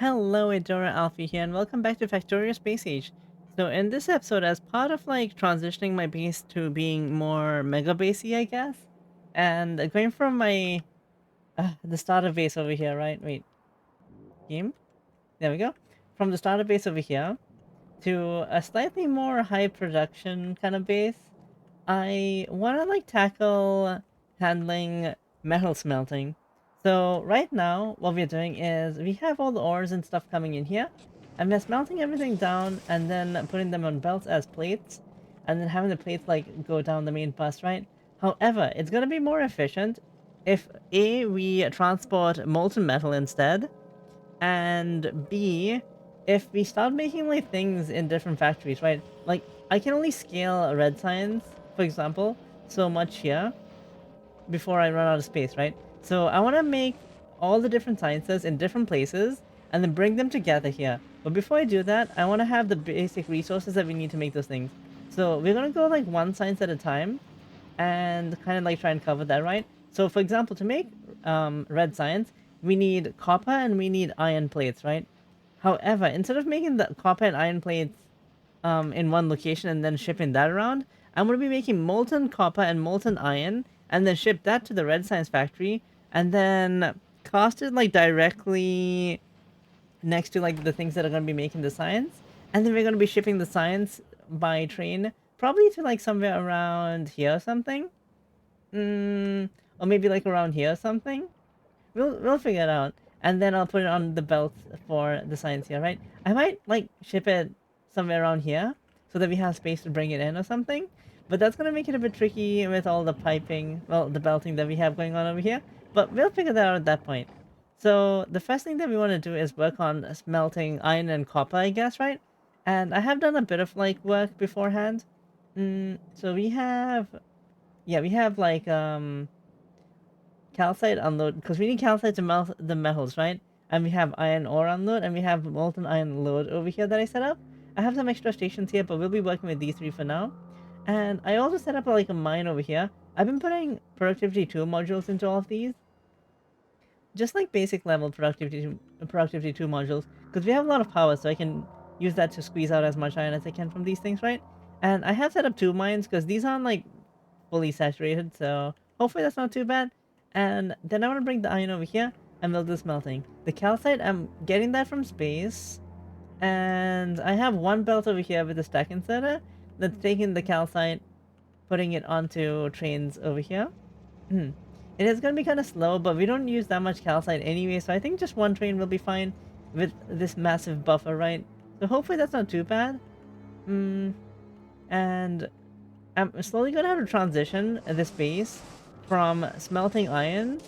Hello, Adora Alfie here, and welcome back to Factorio Space Age. So in this episode, as part of like transitioning my base to being more mega basey, I guess, and going from my the starter base over here, right? Wait, game. There we go. From the starter base over here to a slightly more high production kind of base. I want to like tackle handling metal smelting. So right now, what we're doing is we have all the ores and stuff coming in here, and we're smelting everything down and then putting them on belts as plates, and then having the plates like go down the main bus, right? However, it's gonna be more efficient if A, we transport molten metal instead, and B, if we start making like things in different factories, right? Like I can only scale red science, for example, so much here before I run out of space, right? So I want to make all the different sciences in different places and then bring them together here. But before I do that, I want to have the basic resources that we need to make those things. So we're gonna go like one science at a time and kind of like try and cover that, right? So for example, to make red science, we need copper and we need iron plates, right? However, instead of making the copper and iron plates in one location and then shipping that around, I'm going to be making molten copper and molten iron and then ship that to the red science factory and then cast it like directly next to like the things that are going to be making the science. And then we're going to be shipping the science by train probably to like somewhere around here or something. Mm, or maybe like around here or something. We'll figure it out. And then I'll put it on the belt for the science here, right? I might like ship it somewhere around here so that we have space to bring it in or something. But that's gonna make it a bit tricky with all the piping, well, the belting that we have going on over here. But we'll figure that out at that point. So the first thing that we want to do is work on smelting iron and copper, I guess, right? And I have done a bit of like work beforehand. So we have, yeah, we have like calcite unload because we need calcite to melt the metals, right? And we have iron ore unload and we have molten iron load over here that I set up. I have some extra stations here, but we'll be working with these three for now. And I also set up like a mine over here. I've been putting productivity 2 modules into all of these, just like basic level productivity 2 modules, because we have a lot of power, so I can use that to squeeze out as much iron as I can from these things, right? And I have set up 2 mines because these aren't like fully saturated, so hopefully that's not too bad. And then I want to bring the iron over here and build the smelting. The calcite, I'm getting that from space, and I have one belt over here with a stack inserter that's taking the calcite, putting it onto trains over here. It is going to be kind of slow, but we don't use that much calcite anyway, so I think just one train will be fine with this massive buffer, right? So hopefully that's not too bad. And I'm slowly going to have to transition this base from smelting iron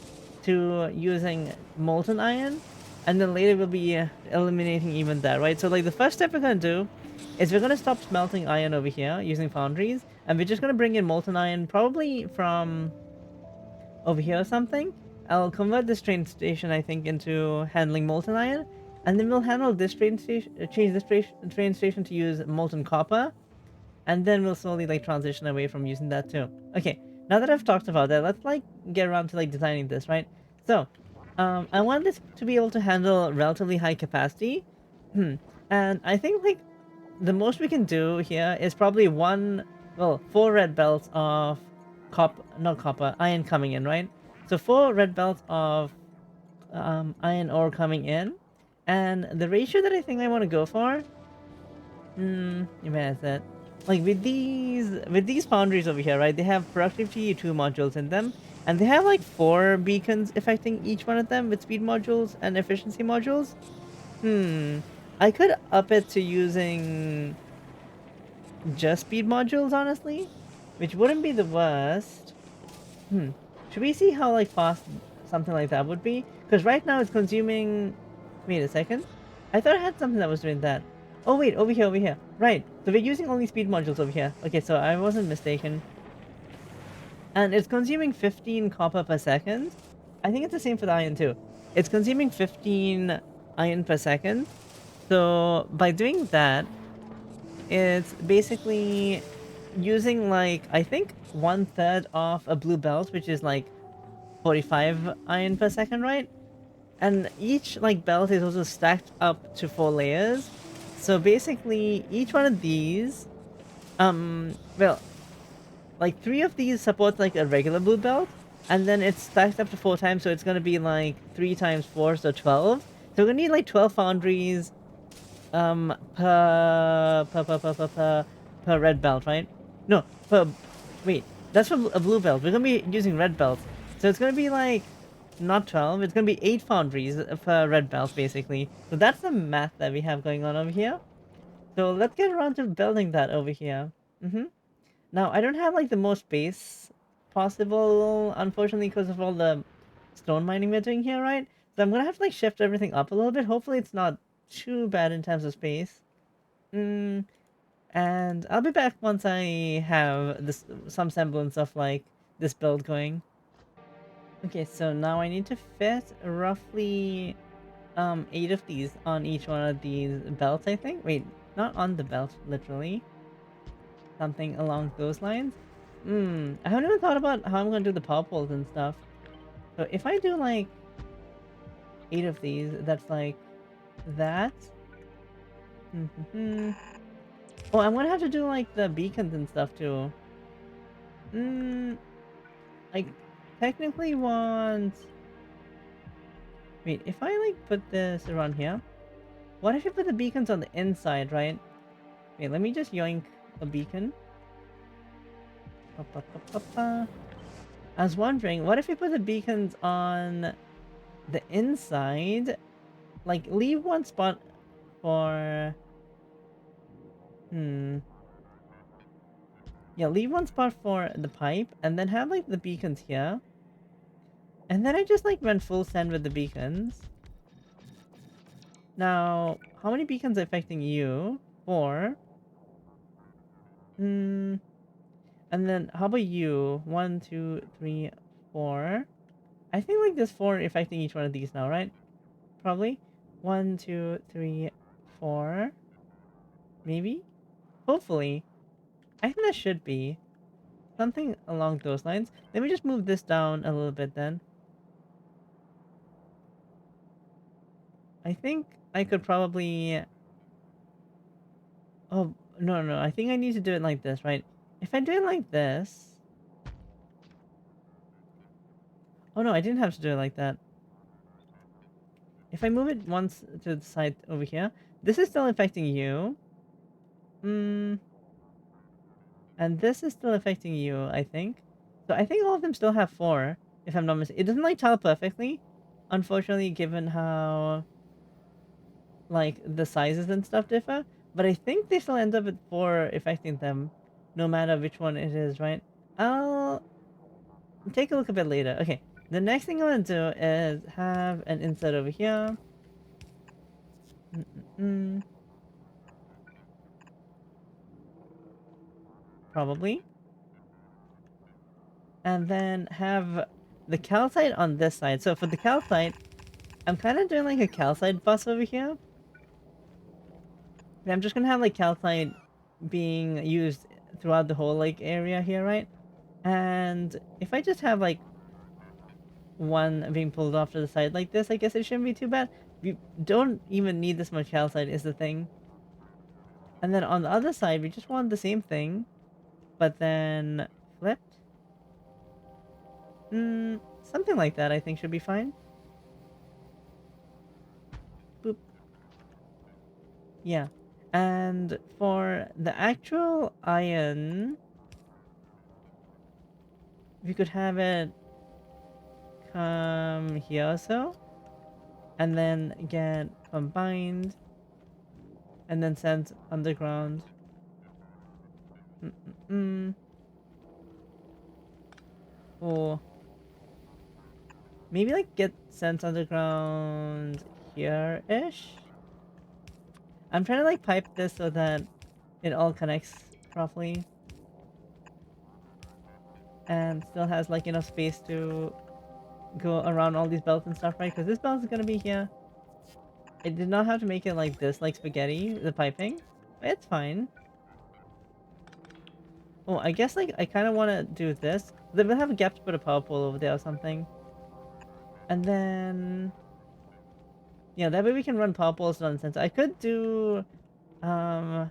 to using molten iron, and then later we'll be eliminating even that, right? So like the first step we're going to do is we're going to stop smelting iron over here using foundries, and we're just going to bring in molten iron probably from over here or something. I'll convert this train station, I think, into handling molten iron, and then we'll handle this train station, change this train station to use molten copper, and then we'll slowly like transition away from using that too. Okay, now that I've talked about that, let's like get around to like designing this, right? So, I want this to be able to handle relatively high capacity. And I think like the most we can do here is probably well, 4 red belts of not copper, iron coming in, right? So 4 red belts of iron ore coming in, and the ratio that I think I want to go for, where is it? Like with these foundries over here, right? They have productivity 2 modules in them, and they have like 4 beacons affecting each one of them with speed modules and efficiency modules. I could up it to using just speed modules, honestly, which wouldn't be the worst. Should we see how like fast something like that would be? Because right now it's consuming. Wait a second. I thought I had something that was doing that. Oh wait, over here, over here. Right. So we're using only speed modules over here. Okay, so I wasn't mistaken. And it's consuming 15 copper per second. I think it's the same for the iron too. It's consuming 15 iron per second. So by doing that, it's basically using like I think 1/3 of a blue belt, which is like 45 iron per second, right? And each like belt is also stacked up to 4 layers. So basically, each one of these, well, like 3 of these support like a regular blue belt, and then it's stacked up to 4 times, so it's gonna be like 3 times 4, so 12. So we're gonna need like 12 foundries, per red belt, right? No, wait, that's for a blue belt. We're gonna be using red belts, so it's gonna be like not 12. It's gonna be 8 foundries per red belt, basically. So that's the math that we have going on over here. So let's get around to building that over here. Now, I don't have like the most space possible, unfortunately, because of all the stone mining we're doing here, right? So I'm gonna have to like shift everything up a little bit. Hopefully it's not too bad in terms of space. Mm, and I'll be back once I have this some semblance of like this build going. Okay, so now I need to fit roughly 8 of these on each one of these belts, I think. Wait, not on the belt, literally. Something along those lines. I haven't even thought about how I'm gonna do the power poles and stuff. So if I do like 8 of these, that's like that. Oh, I'm gonna have to do like the beacons and stuff too. Hmm, I technically want. Wait, if I like put this around here, what if you put the beacons on the inside, right? Wait, let me just yoink a beacon. Pa, pa, pa, pa, pa. I was wondering, what if you put the beacons on the inside? Like, leave one spot for... Yeah, leave one spot for the pipe, and then have, like, the beacons here. And then I just, like, run full send with the beacons. Now, how many beacons are affecting you? 4. And then, how about you? 1, 2, 3, 4. I think, like, there's 4 affecting each one of these now, right? Probably. 1, 2, 3, 4. Maybe? Hopefully. I think that should be. Something along those lines. Let me just move this down a little bit then. I think I could probably... Oh, no, no, I think I need to do it like this, right? If I do it like this... Oh no, I didn't have to do it like that. If I move it once to the side over here, this is still affecting you. And this is still affecting you, I think. So I think all of them still have 4, if I'm not mistaken. It doesn't like tile perfectly, unfortunately, given how like the sizes and stuff differ, but I think they still end up with 4 affecting them, no matter which one it is, right? I'll take a look a bit later. Okay, the next thing I'm gonna do is have an insert over here. Probably. And then have the calcite on this side. So for the calcite, I'm kind of doing like a calcite bus over here. I'm just gonna have like calcite being used throughout the whole like area here, right? And if I just have like one being pulled off to the side like this, I guess it shouldn't be too bad. We don't even need this much calcite is the thing. And then on the other side, we just want the same thing, but then flipped. Something like that I think should be fine. Boop. Yeah. And for the actual iron, we could have it come here so, and then get combined, and then sent underground. Or maybe like get sent underground here-ish? I'm trying to like pipe this so that it all connects properly. And still has like enough space to go around all these belts and stuff, right? Because this belt is gonna be here. I did not have to make it like this, like spaghetti, the piping. But it's fine. Oh, I guess like I kind of want to do this. Then we'll have a gap to put a power pole over there or something. And then... Yeah, that way we can run power poles nonsense. I could do the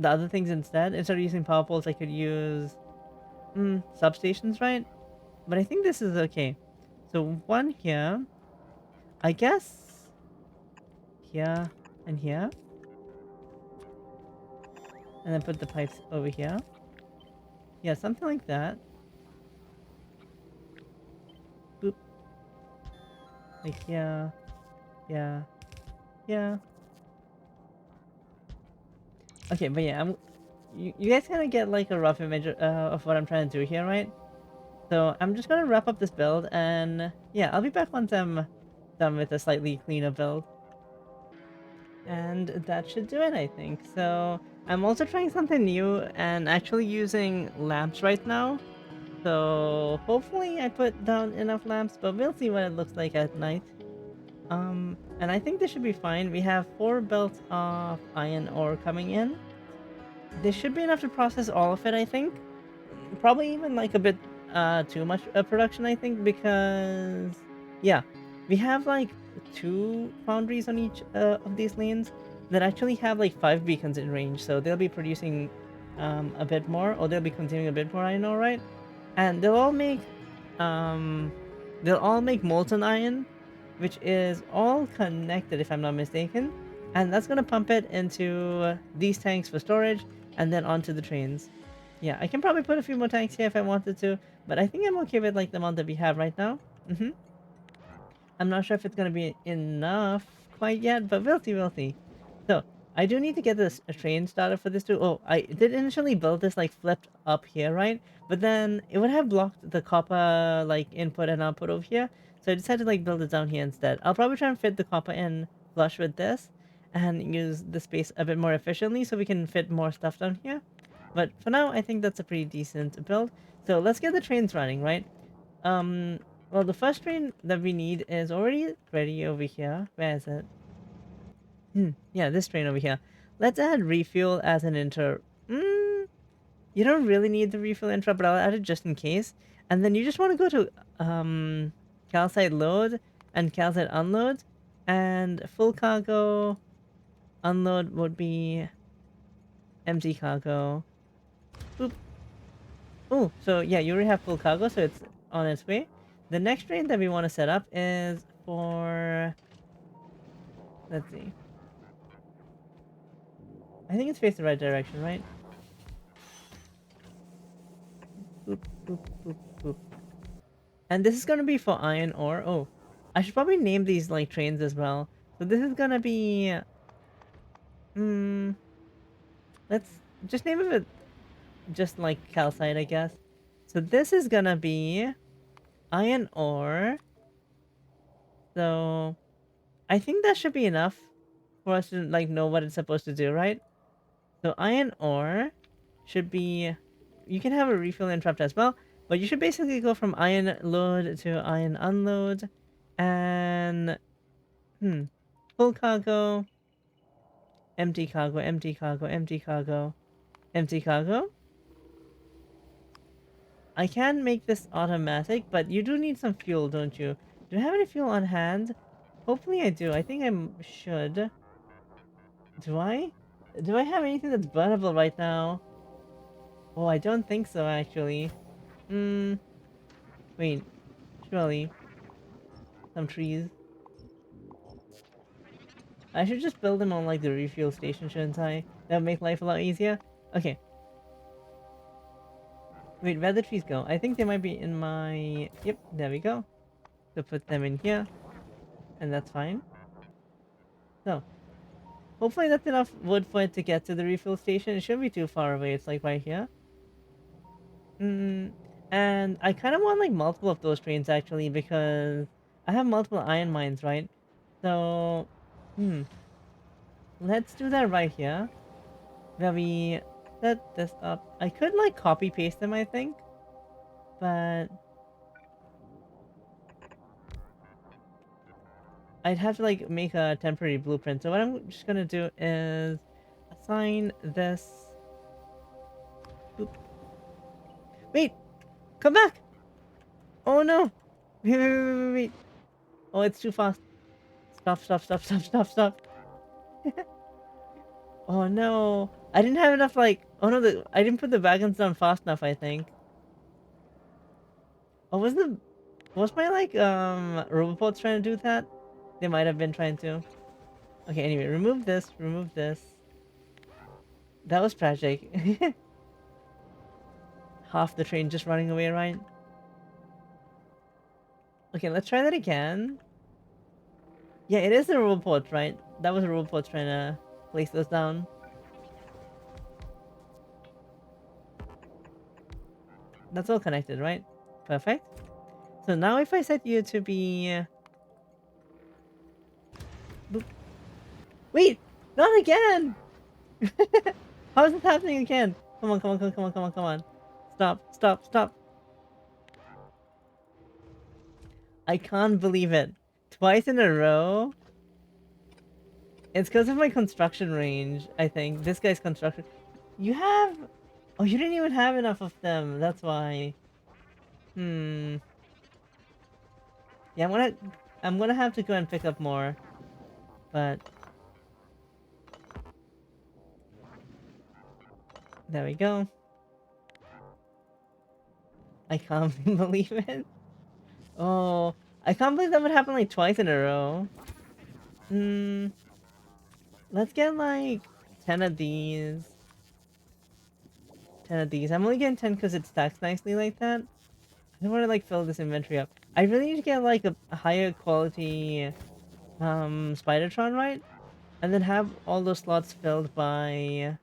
other things instead. Instead of using power poles, I could use substations, right? But I think this is okay. So one here, I guess here and here, and then put the pipes over here. Yeah, something like that. Boop, like yeah, yeah, yeah. Okay, but yeah, you guys kind of get like a rough image of what I'm trying to do here, right? So I'm just gonna wrap up this build, and yeah, I'll be back once I'm done with a slightly cleaner build. And that should do it, I think. So I'm also trying something new and actually using lamps right now. So hopefully I put down enough lamps, but we'll see what it looks like at night. And I think this should be fine. We have 4 belts of iron ore coming in. This should be enough to process all of it, I think. Probably even like a bit too much production, I think, because yeah, we have like 2 foundries on each of these lanes that actually have like 5 beacons in range, so they'll be producing a bit more, or they'll be consuming a bit more iron ore, right? And um they'll all make molten iron, which is all connected if I'm not mistaken, and that's gonna pump it into these tanks for storage and then onto the trains. Yeah, I can probably put a few more tanks here if I wanted to, but I think I'm okay with like the amount that we have right now. I'm not sure if it's gonna be enough quite yet, but we'll see, we'll see. So I do need to get this a train started for this too. Oh, I did initially build this like flipped up here, right? But then it would have blocked the copper like input and output over here. So I decided to like build it down here instead. I'll probably try and fit the copper in flush with this and use the space a bit more efficiently so we can fit more stuff down here. But for now, I think that's a pretty decent build. So let's get the trains running, right? Um, well, the first train that we need is already ready over here. Where is it? Yeah, this train over here. Let's add refuel as an inter. You don't really need the refuel intro, but I'll add it just in case. And then you just want to go to calcite load and calcite unload, and full cargo unload would be empty cargo. Boop. Oh, so yeah, you already have full cargo, so it's on its way. The next train that we want to set up is for, let's see. I think it's faced the right direction, right? Boop, boop, boop, boop. And this is gonna be for iron ore. Oh, I should probably name these like trains as well. So this is gonna be, hmm, let's just name it just like calcite, I guess. So this is gonna be iron ore. So I think that should be enough for us to like know what it's supposed to do, right? So iron ore should be, you can have a refill interrupt as well, but you should basically go from iron load to iron unload, and full cargo, empty cargo, empty cargo, empty cargo, empty cargo. I can make this automatic, but you do need some fuel, don't you? Do I have any fuel on hand? Hopefully I do. I think I should. Do I? Do I have anything that's burnable right now? Oh, I don't think so, actually. Hmm. Wait. Surely. Some trees. I should just build them on, like, the refuel station, shouldn't I? That would make life a lot easier. Okay. Wait, where'd the trees go? I think they might be in my... Yep, there we go. So put them in here. And that's fine. So, hopefully that's enough wood for it to get to the refuel station. It shouldn't be too far away. It's, like, right here. And I kind of want, like, multiple of those trains, actually, because I have multiple iron mines, right? So, let's do that right here. Where we set this up. I could, like, copy paste them, I think. But I'd have to, like, make a temporary blueprint. So what I'm just gonna do is assign this. Boop. Wait! Come back! Oh no! Wait. Oh, it's too fast. Stop, stop, stop, stop, stop, stop. Oh no. I didn't have enough like oh no I didn't put the wagons down fast enough, I think. Oh was my like robots trying to do that? They might have been trying to. Okay, anyway, remove this, remove this. That was tragic. Half the train just running away, right? Okay, let's try that again. Yeah, it is a robot, right? That was a robot trying to place those down. That's all connected, right? Perfect. So now if I set you to be... boop. Wait! Not again! How is this happening again? Come on, come on, come on, come on, come on, come on. Stop, stop, stop. I can't believe it. Twice in a row? It's because of my construction range, I think. This guy's construction... You have... Oh, you didn't even have enough of them. That's why. Hmm. Yeah, I'm gonna have to go and pick up more. But... There we go. I can't believe it. Oh, I can't believe that would happen like twice in a row. Hmm. Let's get like 10 of these. 10 of these. I'm only getting 10 because it stacks nicely like that. I don't want to like fill this inventory up. I really need to get like a higher quality Spidertron, right? And then have all those slots filled by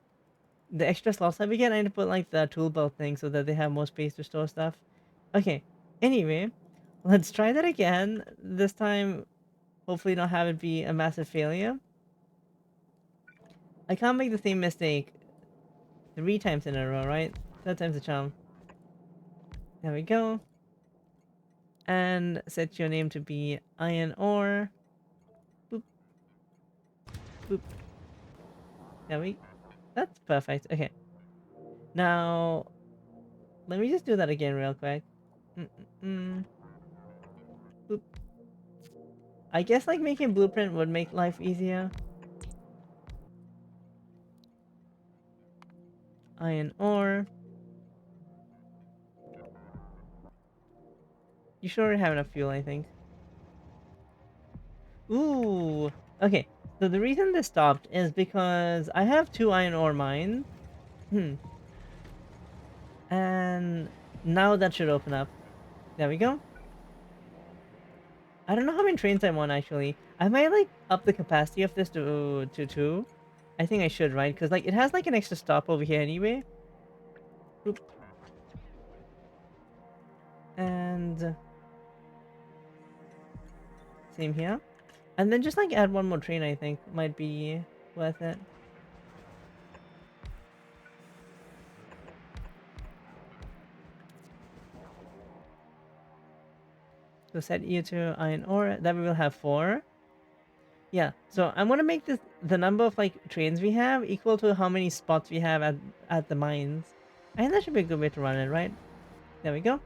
the extra slots that we get. I need to put like the tool belt thing so that they have more space to store stuff. Okay. Anyway, let's try that again. This time, hopefully not have it be a massive failure. I can't make the same mistake 3 times in a row, right? Third time's a charm. There we go. And set your name to be iron ore. Boop. Boop. There we... That's perfect. Okay. Now, let me just do that again real quick. Boop. I guess like making blueprint would make life easier. Iron ore. You sure have enough fuel, I think. Ooh. Okay. So the reason this stopped is because I have 2 iron ore mines. And now that should open up. There we go. I don't know how many trains I want actually. I might like up the capacity of this to 2. I think I should, right? Because like it has like an extra stop over here anyway. Boop. And same here. And then just like add 1 more train, I think might be worth it. So set you to iron ore. That we will have 4. Yeah, so I'm gonna make this the number of like trains we have equal to how many spots we have at the mines. I think that should be a good way to run it, right? There we go. So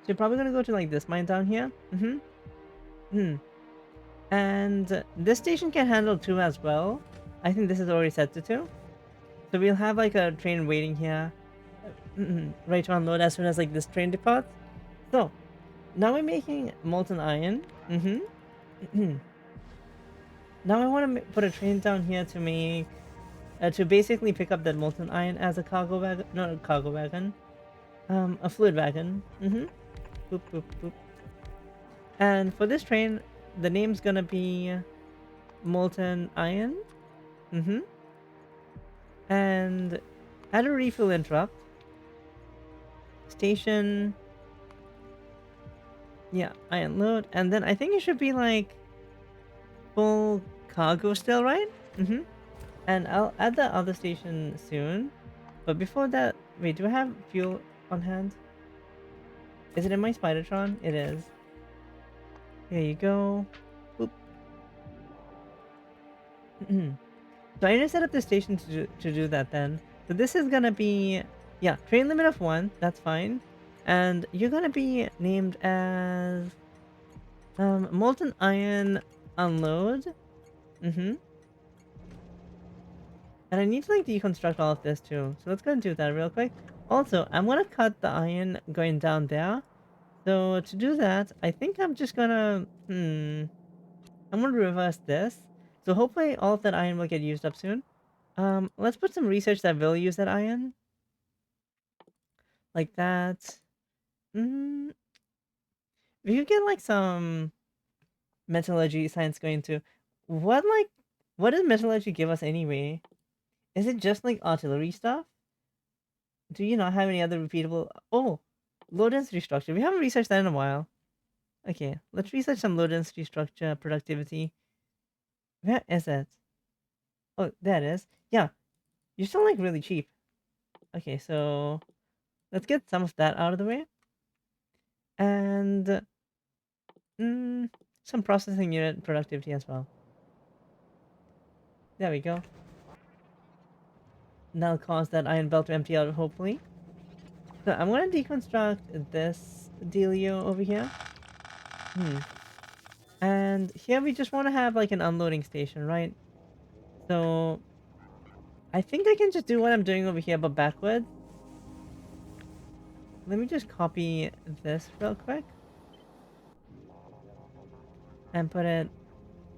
you're probably gonna go to like this mine down here. And this station can handle 2 as well. I think this is already set to 2. So we'll have like a train waiting here. Right to unload as soon as like this train departs. So now we're making molten iron. Now I want to put a train down here to make to basically pick up that molten iron as a cargo wagon, not a cargo wagon, a fluid wagon. Boop boop boop. And for this train, the name's gonna be molten iron. And add a refill interrupt. Station. Yeah, iron load, and then I think it should be like full cargo still, right? And I'll add the other station soon. But before that, wait, do I have fuel on hand? Is it in my Spidertron? It is. Here you go. Boop. So I need to set up the station to do that then. So this is gonna be, yeah, train limit of 1. That's fine. And you're gonna be named as Molten iron unload. Mm-hmm. And I need to like deconstruct all of this too. So let's go and do that real quick. Also, I'm gonna cut the iron going down there. So to do that, I think I'm just gonna I'm gonna reverse this. So hopefully all of that iron will get used up soon. Let's put some research that will use that iron. Like that. Mm, we could get like some metallurgy science going too. What does metallurgy give us anyway? Is it just like artillery stuff? Do you not have any other repeatable? Oh, low density structure. We haven't researched that in a while. Okay, let's research some low density structure productivity. Where is it? Oh, there it is. Yeah, you're still like really cheap. Okay, so let's get some of that out of the way. And some processing unit productivity as well. There we go. That'll cause that iron belt to empty out, hopefully. So I'm gonna deconstruct this dealio over here. Hmm. And here we just want to have like an unloading station, right? So I think I can just do what I'm doing over here, but backwards. Let me just copy this real quick and put it.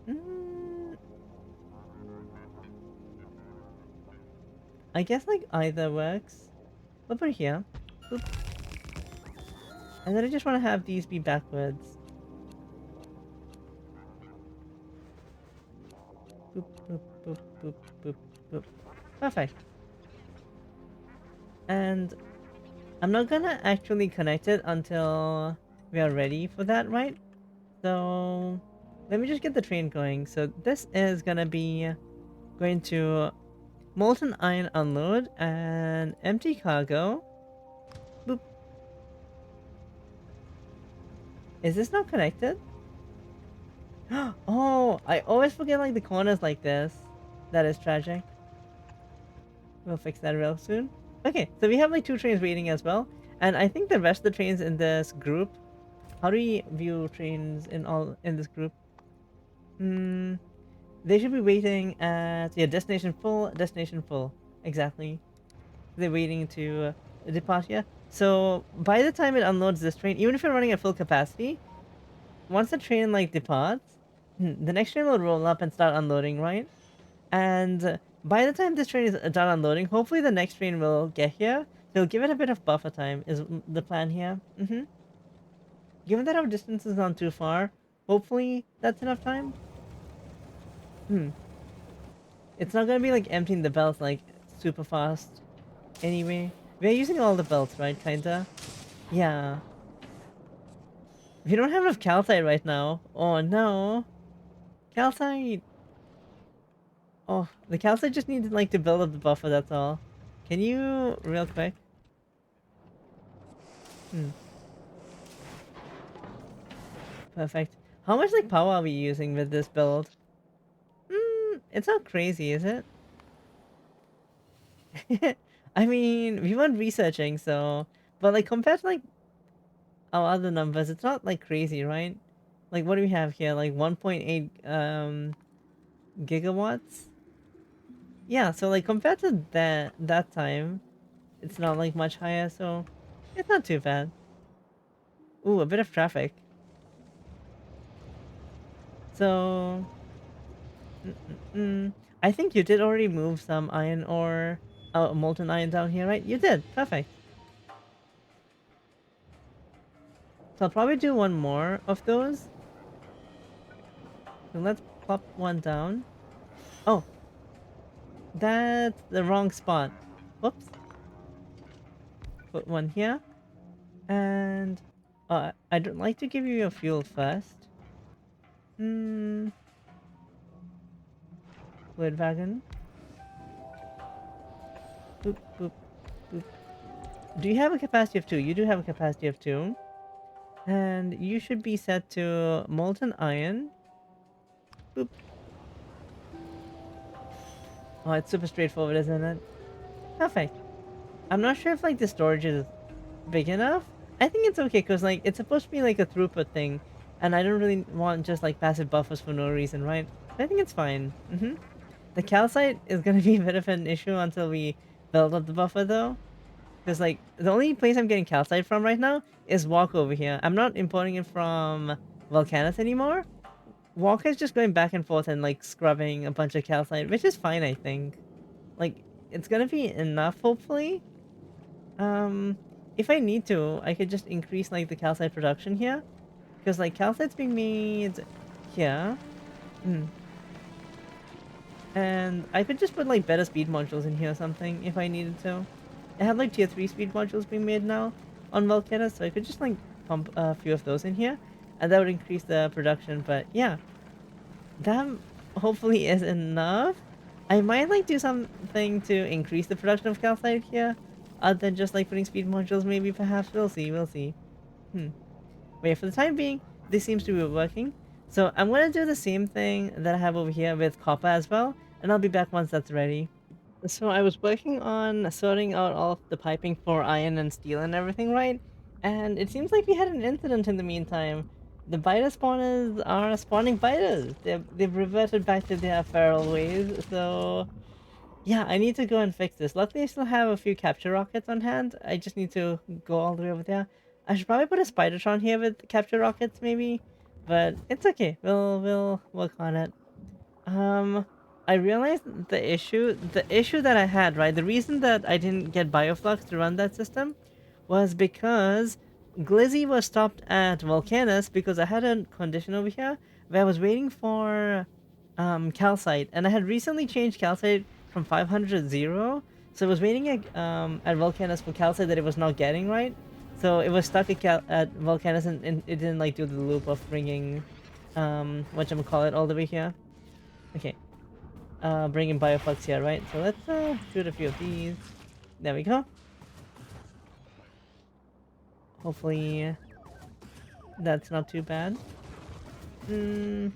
Mm, I guess like either works. We'll put it here. Boop. And then I just want to have these be backwards. Boop, boop, boop, boop, boop, boop. Perfect. And I'm not gonna actually connect it until we are ready for that, right? So let me just get the train going. So this is gonna be going to molten iron unload and empty cargo. Boop. Is this not connected? Oh, I always forget like the corners like this. That is tragic. We'll fix that real soon. Okay, so we have like two trains waiting as well. And I think the rest of the trains in this group. How do we view trains in this group? Hmm. They should be waiting at destination full. Exactly. They're waiting to depart here. So by the time it unloads this train, even if you're running at full capacity, once the train like departs, the next train will roll up and start unloading, right? And by the time this train is done unloading, hopefully the next train will get here. So give it a bit of buffer time is the plan here. Given that our distance is not too far, hopefully that's enough time. Hmm. It's not gonna be like emptying the belts like super fast. Anyway, we're using all the belts, right? Kinda. Yeah. We don't have enough calcite right now. Oh no. Calcite. Oh, the calcite just needs like to build up the buffer, that's all. Can you real quick? Hmm. Perfect. How much like power are we using with this build? It's not crazy, is it? I mean, we weren't researching, so but like compared to like our other numbers, it's not like crazy, right? Like what do we have here? Like 1.8 gigawatts? Yeah, so like compared to that time, it's not like much higher, so it's not too bad. Ooh, a bit of traffic. So, I think you did already move some iron ore, molten iron down here, right? You did. Perfect. So I'll probably do one more of those. So let's plop one down. Oh, that's the wrong spot. Whoops. Put one here. And I'd like to give you your fuel first. Hmm, fluid wagon. Boop, boop, boop. Do you have a capacity of 2? You do have a capacity of 2. And you should be set to molten iron. Boop. Oh, it's super straightforward, isn't it? Perfect. I'm not sure if like the storage is big enough. I think it's okay because like it's supposed to be like a throughput thing, and I don't really want just like passive buffers for no reason, right? I think it's fine. The calcite is gonna be a bit of an issue until we build up the buffer though. Because like the only place I'm getting calcite from right now is Walk over here. I'm not importing it from Volcanus anymore. Walk is just going back and forth and like scrubbing a bunch of calcite, which is fine, I think. Like it's gonna be enough, hopefully. Um, if I need to, I could just increase like the calcite production here, because like calcite's being made here. Mm. And I could just put like better speed modules in here or something if I needed to. I have like tier 3 speed modules being made now on Volcana, so I could just like pump a few of those in here, and that would increase the production. But yeah, that hopefully is enough. I might like do something to increase the production of calcite here, other than just like putting speed modules. Maybe, perhaps, we'll see. We'll see. Hmm. But yeah, for the time being, this seems to be working. So I'm gonna do the same thing that I have over here with copper as well, and I'll be back once that's ready. So I was working on sorting out all of the piping for iron and steel and everything, right? And it seems like we had an incident in the meantime. The biter spawners are spawning biters. They've reverted back to their feral ways. So yeah, I need to go and fix this. Luckily, I still have a few capture rockets on hand. I just need to go all the way over there. I should probably put a Spidertron here with capture rockets, maybe, but it's okay. We'll work on it. Um, I realized the issue that I had, right? The reason that I didn't get Bioflux to run that system was because Glizzy was stopped at Volcanus because I had a condition over here where I was waiting for calcite, and I had recently changed calcite from 500 to 0, so I was waiting at Volcanus for calcite that it was not getting, right? So it was stuck at Volcanus, and it didn't like do the loop of bringing whatchamacallit all the way here. Okay, bringing Bioflux here, right? So let's shoot a few of these. There we go. Hopefully that's not too bad. Hmm.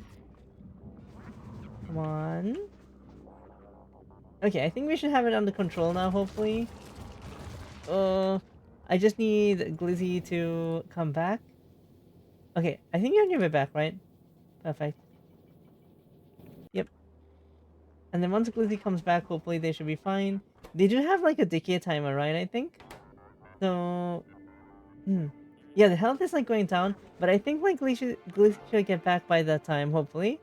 Come on. Okay, I think we should have it under control now, hopefully. I just need Glizzy to come back. Okay, I think you're on your way back, right? Perfect. Yep. And then once Glizzy comes back, hopefully they should be fine. They do have like a decay timer, right? I think. So, yeah, the health is like going down, but I think like Glizzy should get back by that time, hopefully.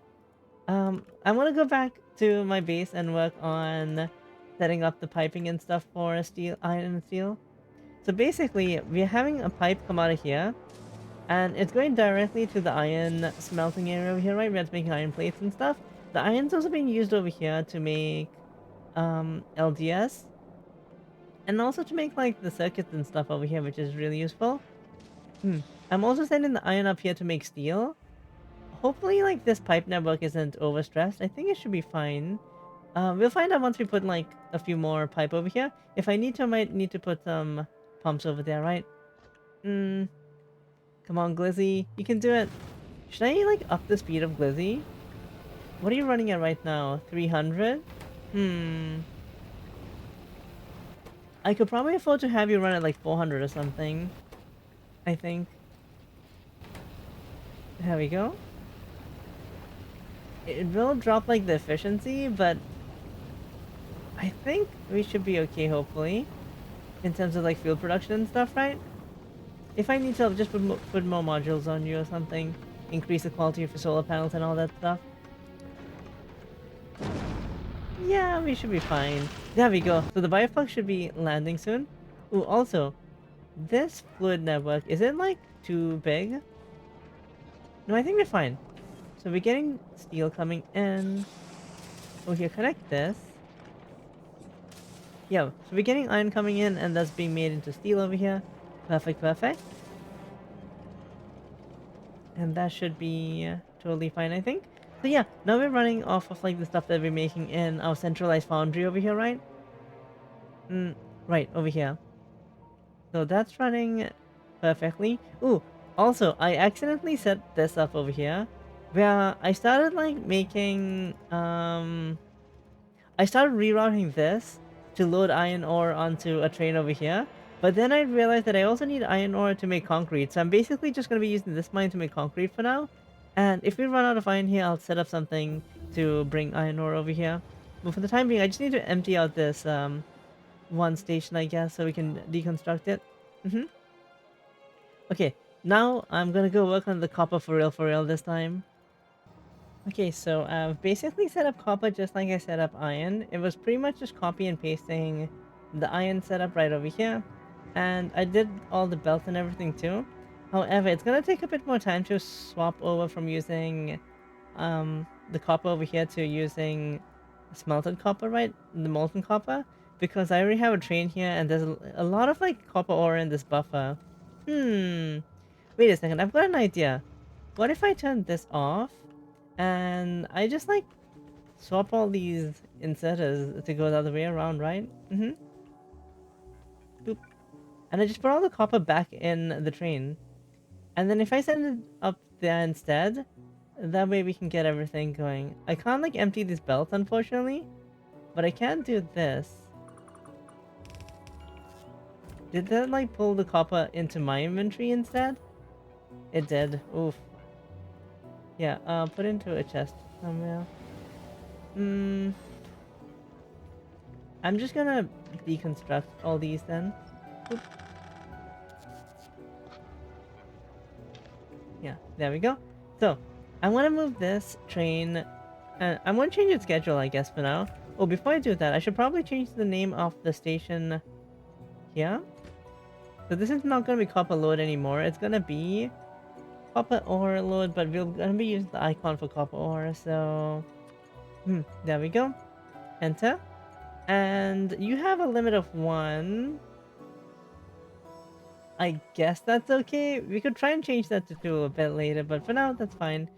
I'm gonna go back to my base and work on setting up the piping and stuff for steel, iron and steel. So basically, we're having a pipe come out of here, and it's going directly to the iron smelting area over here, right? Where it's making iron plates and stuff. The iron's also being used over here to make LDS, and also to make like the circuits and stuff over here, which is really useful. I'm also sending the iron up here to make steel. Hopefully, like, this pipe network isn't overstressed. I think it should be fine. We'll find out once we put, like, a few more pipe over here. If I need to, I might need to put some pumps over there, right? Come on, Glizzy. You can do it. Should I, like, up the speed of Glizzy? What are you running at right now? 300? I could probably afford to have you run at, like, 400 or something. I think. There we go. It will drop like the efficiency, but I think we should be okay, hopefully, in terms of like fuel production and stuff, right? If I need to, I'll just put more modules on you or something, increase the quality of your solar panels and all that stuff. Yeah, we should be fine. There we go. So the bioflux should be landing soon. Ooh, also, this fluid network, is it like too big? No, I think we're fine. So we're getting steel coming in. Oh, here, connect this. Yeah, so we're getting iron coming in, and that's being made into steel over here. Perfect, perfect. And that should be totally fine, I think. So yeah, now we're running off of like the stuff that we're making in our centralized foundry over here, right? Right, over here. So that's running perfectly. Ooh, also, I accidentally set this up over here, where I started like making, I started rerouting this to load iron ore onto a train over here, But then I realized that I also need iron ore to make concrete, so I'm basically just going to be using this mine to make concrete for now. And if we run out of iron here, I'll set up something to bring iron ore over here. But for the time being, I just need to empty out this one station, I guess, so we can deconstruct it. Mm-hmm. Okay, now I'm gonna go work on the copper for real this time. Okay, so I've basically set up copper just like I set up iron. It was pretty much just copy and pasting the iron setup right over here. And I did all the belts and everything too. However, it's gonna take a bit more time to swap over from using the copper over here to using smelted copper, right? The molten copper. Because I already have a train here and there's a lot of like copper ore in this buffer. Hmm. Wait a second, I've got an idea. What if I turn this off and I just like swap all these inserters to go the other way around, right? Mm-hmm. Boop. And I just put all the copper back in the train. And then if I send it up there instead, that way we can get everything going. I can't like empty these belts unfortunately, but I can do this. Did that like pull the copper into my inventory instead? It did. Oof. Yeah, put into a chest somewhere. Hmm. I'm just gonna deconstruct all these then. Oop. Yeah, there we go. So, I want to move this train, and I'm going to change its schedule, I guess, for now. Oh, before I do that, I should probably change the name of the station here. So this is not going to be copper load anymore. It's going to be copper ore load, but we're going to be using the icon for copper ore. So, there we go. Enter. And you have a limit of 1. I guess that's okay. We could try and change that to 2 a bit later, but for now, that's fine.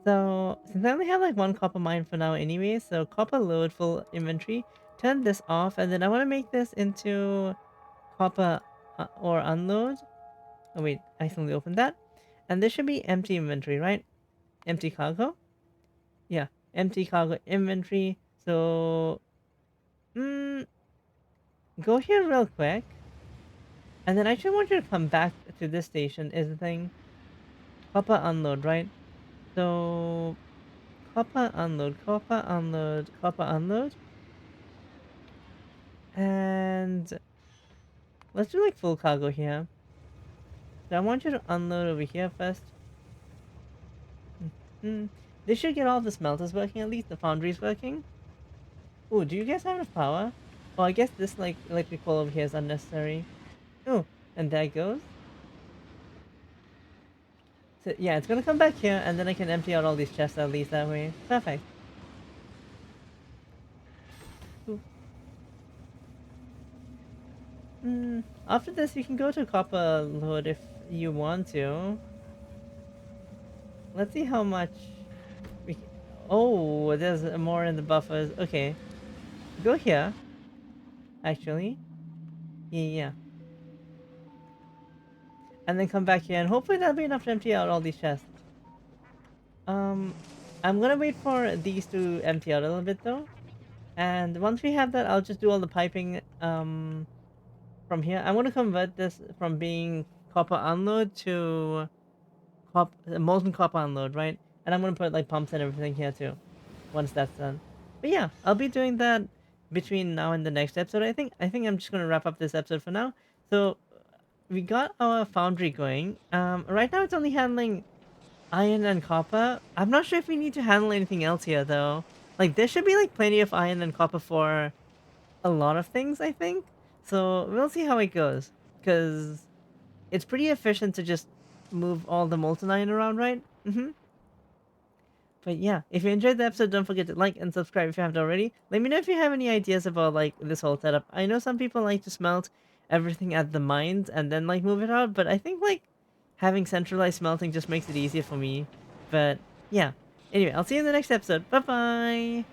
So, since I only have like 1 copper mine for now anyway, so copper load full inventory, turn this off, and then I want to make this into copper or unload. Oh wait, I accidentally opened that. And this should be empty inventory, right? Empty cargo? Yeah, empty cargo inventory. So, go here real quick. And then I actually want you to come back to this station is the thing. Copper unload, right? So, copper unload, copper unload, copper unload. And let's do like full cargo here. So I want you to unload over here first. Hmm. They should get all the smelters working, at least the foundry's working. Oh, do you guys have enough power? Oh, I guess this like electric pole over here is unnecessary. Oh, and there it goes. So yeah, it's gonna come back here, and then I can empty out all these chests at least that way. Perfect. Ooh. After this, you can go to copper load if you want to. Let's see how much we. Oh, there's more in the buffers. Okay, go here. Actually, yeah. And then come back here, and hopefully that'll be enough to empty out all these chests. Um, I'm gonna wait for these to empty out a little bit though. And once we have that, I'll just do all the piping from here. I'm gonna convert this from being copper unload to molten copper unload, right? And I'm gonna put like pumps and everything here too, once that's done. But yeah, I'll be doing that between now and the next episode. I think I'm just gonna wrap up this episode for now. So we got our foundry going. Right now it's only handling iron and copper. I'm not sure if we need to handle anything else here though. Like there should be like plenty of iron and copper for a lot of things, I think. So we'll see how it goes. Because it's pretty efficient to just move all the molten iron around, right? But yeah, if you enjoyed the episode, don't forget to like and subscribe if you haven't already. Let me know if you have any ideas about like this whole setup. I know some people like to smelt everything at the mines and then like move it out, but I think like having centralized smelting just makes it easier for me. But yeah. Anyway, I'll see you in the next episode. Bye bye!